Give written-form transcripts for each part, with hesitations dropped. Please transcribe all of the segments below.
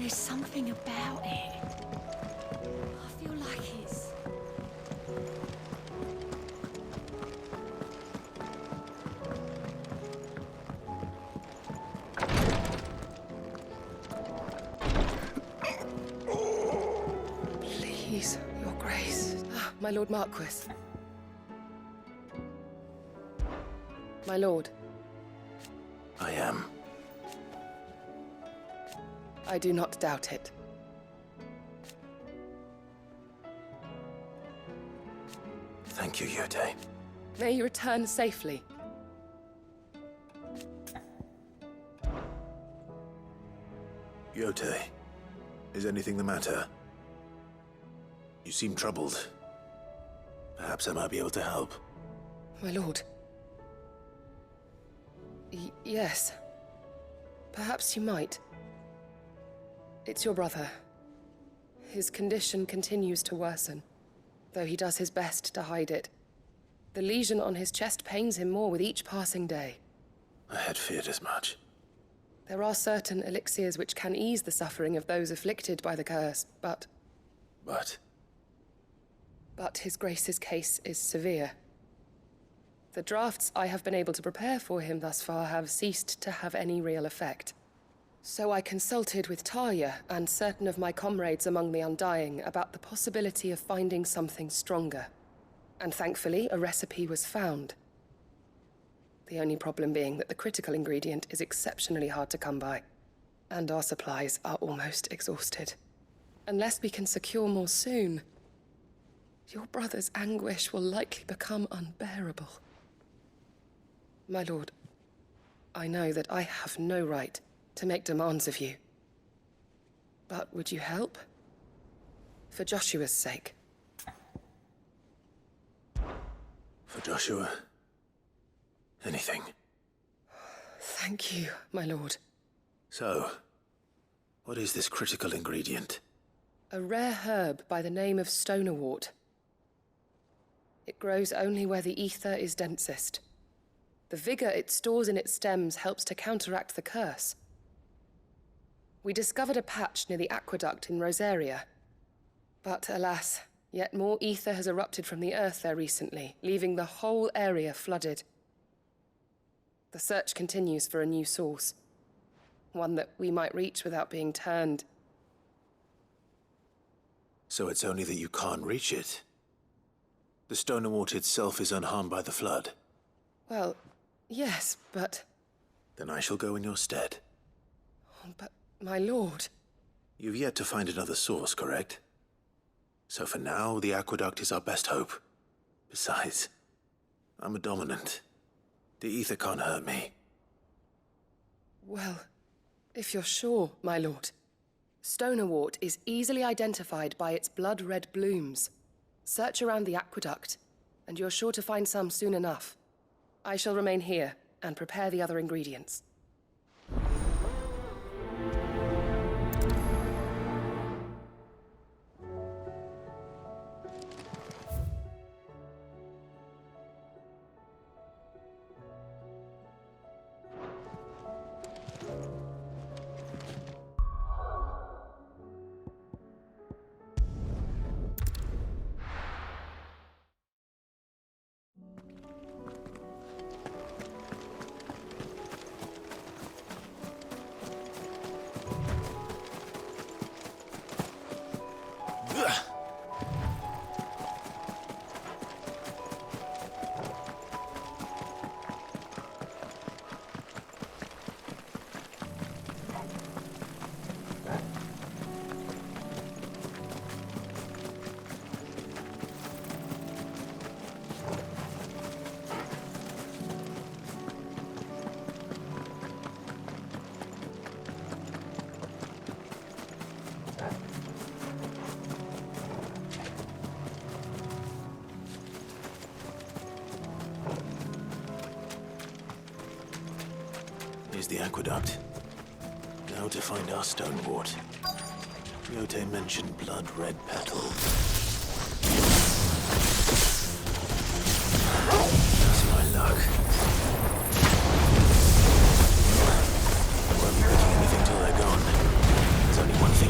There's something about it. I feel like it's... Please, Your Grace. My Lord Marquis. My lord. I am. I do not doubt it. Thank you, Yote. May you return safely. Yote, is anything the matter? You seem troubled. Perhaps I might be able to help. My lord. Yes. Perhaps you might. It's your brother. His condition continues to worsen, though he does his best to hide it. The lesion on his chest pains him more with each passing day. I had feared as much. There are certain elixirs which can ease the suffering of those afflicted by the curse, but His Grace's case is severe. The drafts I have been able to prepare for him thus far have ceased to have any real effect. So I consulted with Talia and certain of my comrades among the Undying about the possibility of finding something stronger. And thankfully, a recipe was found. The only problem being that the critical ingredient is exceptionally hard to come by, and our supplies are almost exhausted. Unless we can secure more soon, your brother's anguish will likely become unbearable. My lord, I know that I have no right to make demands of you. But would you help? For Joshua's sake. For Joshua? Anything. Thank you, my lord. So, what is this critical ingredient? A rare herb by the name of stonerwort. It grows only where the ether is densest. The vigor it stores in its stems helps to counteract the curse. We discovered a patch near the aqueduct in Rosaria. But alas, yet more ether has erupted from the earth there recently, leaving the whole area flooded. The search continues for a new source. One that we might reach without being turned. So it's only that you can't reach it? The stonerwort itself is unharmed by the flood? Well, yes, but... Then I shall go in your stead. Oh, but, my lord... You've yet to find another source, correct? So for now, the aqueduct is our best hope. Besides, I'm a dominant. The ether can't hurt me. Well, if you're sure, my lord. Stonerwort is easily identified by its blood-red blooms. Search around the aqueduct, and you're sure to find some soon enough. I shall remain here and prepare the other ingredients. Here's the aqueduct. Now to find our stonewort. Yote mentioned blood-red petals. That's my luck. I won't be picking anything till they're gone. There's only one thing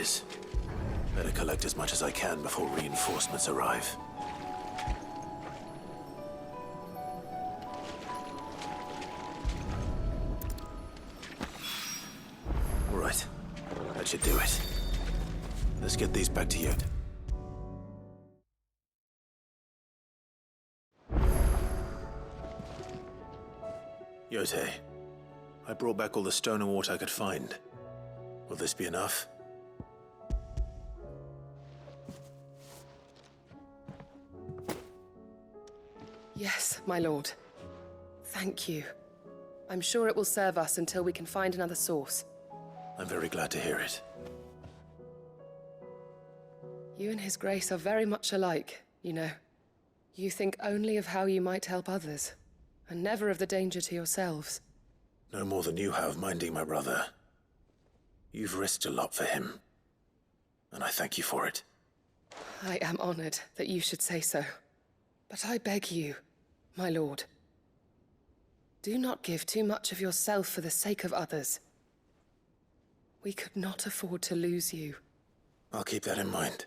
is. Better collect as much as I can before reinforcements arrive. All right, that should do it. Let's get these back to you. Yote, I brought back all the stone and water I could find. Will this be enough? Yes, my lord. Thank you. I'm sure it will serve us until we can find another source. I'm very glad to hear it. You and His Grace are very much alike, you know. You think only of how you might help others, and never of the danger to yourselves. No more than you have minding my brother. You've risked a lot for him, and I thank you for it. I am honored that you should say so. But I beg you, my lord, do not give too much of yourself for the sake of others. We could not afford to lose you. I'll keep that in mind.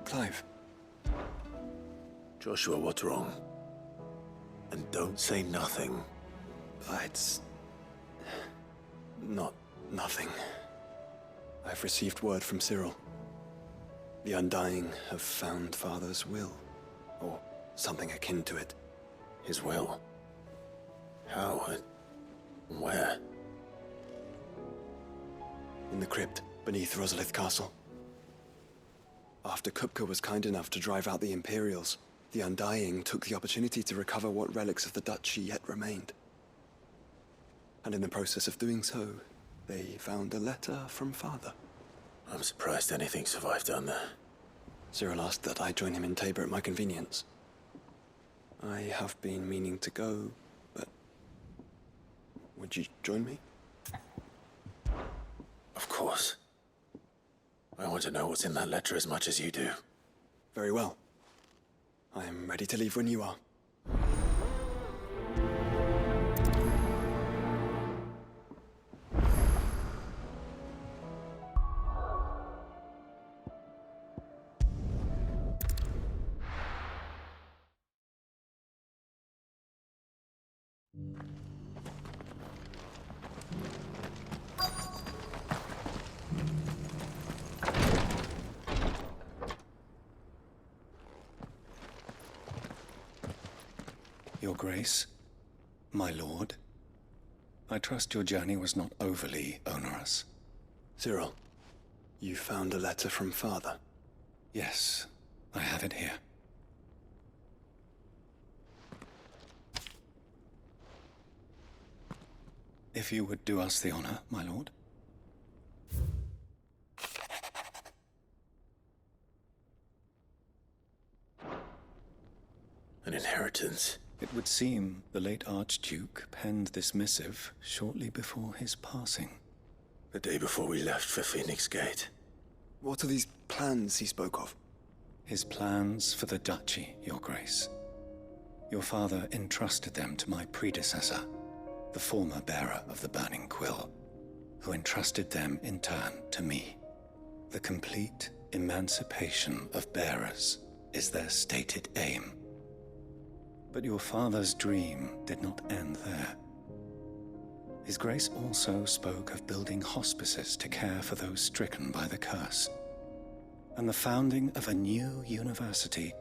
Clive. Joshua, what's wrong? And don't say nothing. It's... not nothing. I've received word from Cyril. The Undying have found Father's will, or something akin to it. His will? How? Where? In the crypt beneath Rosalith Castle. After Kupka was kind enough to drive out the Imperials, the Undying took the opportunity to recover what relics of the Duchy yet remained. And in the process of doing so, they found a letter from Father. I'm surprised anything survived down there. Cyril asked that I join him in Tabor at my convenience. I have been meaning to go, but... would you join me? Of course. I want to know what's in that letter as much as you do. Very well. I am ready to leave when you are. Your Grace, my lord, I trust your journey was not overly onerous. Cyril, you found a letter from Father. Yes, I have it here. If you would do us the honor, my lord. An inheritance. It would seem the late Archduke penned this missive shortly before his passing. The day before we left for Phoenix Gate. What are these plans he spoke of? His plans for the Duchy, Your Grace. Your father entrusted them to my predecessor, the former bearer of the Burning Quill, who entrusted them in turn to me. The complete emancipation of bearers is their stated aim. But your father's dream did not end there. His Grace also spoke of building hospices to care for those stricken by the curse, and the founding of a new university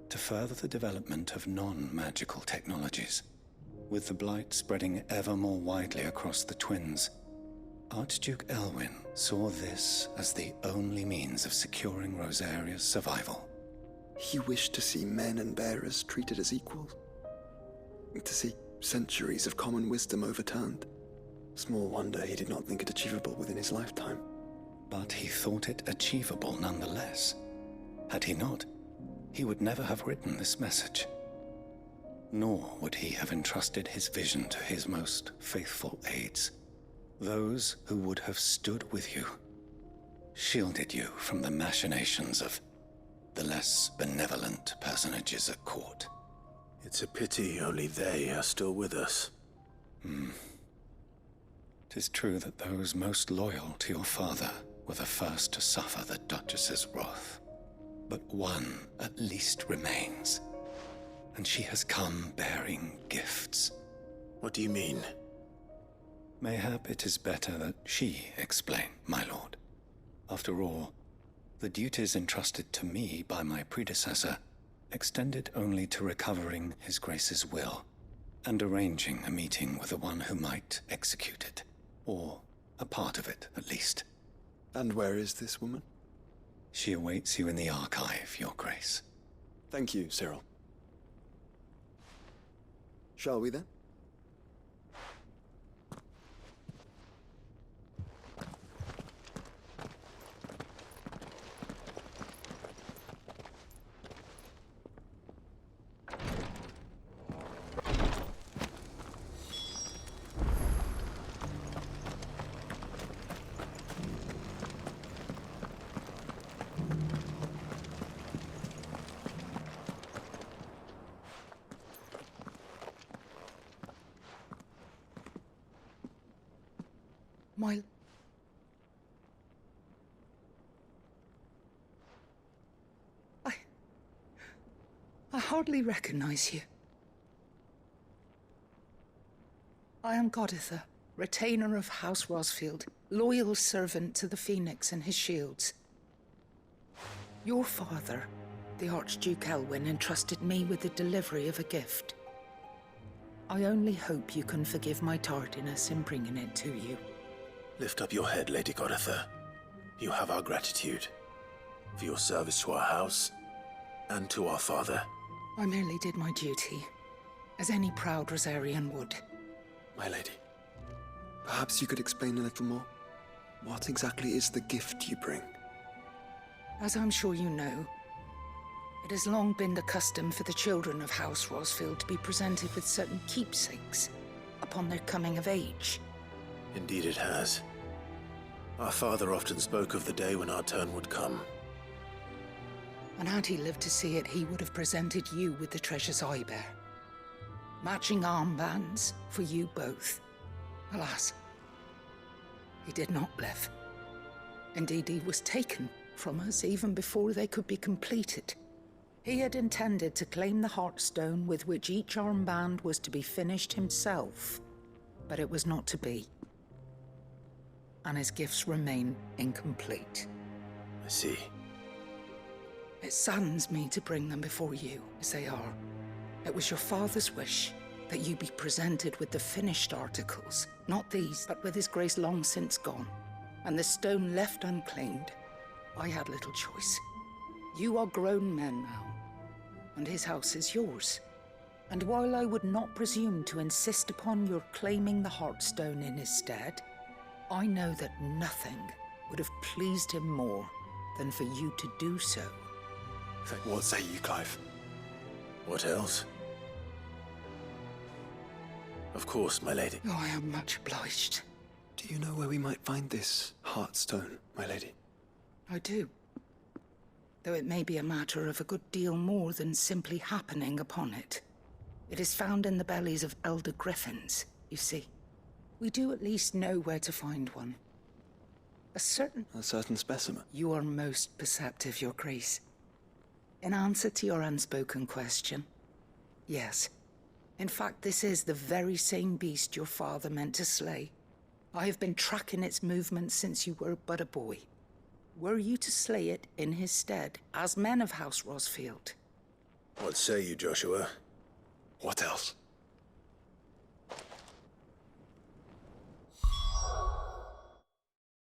to further the development of non-magical technologies. With the blight spreading ever more widely across the Twins, Archduke Elwyn saw this as the only means of securing Rosaria's survival. He wished to see men and bearers treated as equals. To see centuries of common wisdom overturned. Small wonder he did not think it achievable within his lifetime. But he thought it achievable nonetheless. Had he not, he would never have written this message. Nor would he have entrusted his vision to his most faithful aides, those who would have stood with you, shielded you from the machinations of the less benevolent personages at court. It's a pity only they are still with us. 'Tis true that those most loyal to your father were the first to suffer the Duchess's wrath. But one at least remains, and she has come bearing gifts. What do you mean? Mayhap it is better that she explain, my lord. After all, the duties entrusted to me by my predecessor extended only to recovering His Grace's will and arranging a meeting with the one who might execute it, or a part of it at least. And where is this woman? She awaits you in the archive, Your Grace. Thank you, Cyril. Shall we then? My... I hardly recognize you. I am Goditha, retainer of House Rosfield, loyal servant to the Phoenix and his shields. Your father, the Archduke Elwyn, entrusted me with the delivery of a gift. I only hope you can forgive my tardiness in bringing it to you. Lift up your head, Lady Goditha. You have our gratitude for your service to our house and to our father. I merely did my duty, as any proud Rosarian would. My lady, perhaps you could explain a little more? What exactly is the gift you bring? As I'm sure you know, it has long been the custom for the children of House Rosfield to be presented with certain keepsakes upon their coming of age. Indeed it has. Our father often spoke of the day when our turn would come. And had he lived to see it, he would have presented you with the treasures I bear. Matching armbands for you both. Alas, he did not live. Indeed, he was taken from us even before they could be completed. He had intended to claim the Heartstone with which each armband was to be finished himself, but it was not to be. And his gifts remain incomplete. I see. It saddens me to bring them before you, as they are. It was your father's wish that you be presented with the finished articles, not these, but with His Grace long since gone, and the stone left unclaimed. I had little choice. You are grown men now, and his house is yours. And while I would not presume to insist upon your claiming the Heartstone in his stead, I know that nothing would have pleased him more than for you to do so. What say you, Clive? What else? Of course, my lady. Oh, I am much obliged. Do you know where we might find this Heartstone, my lady? I do. Though it may be a matter of a good deal more than simply happening upon it. It is found in the bellies of elder griffins, you see. We do at least know where to find one. A certain specimen? You are most perceptive, Your Grace. In answer to your unspoken question, yes. In fact, this is the very same beast your father meant to slay. I have been tracking its movements since you were but a boy. Were you to slay it in his stead, as men of House Rosfield? What say you, Joshua? What else?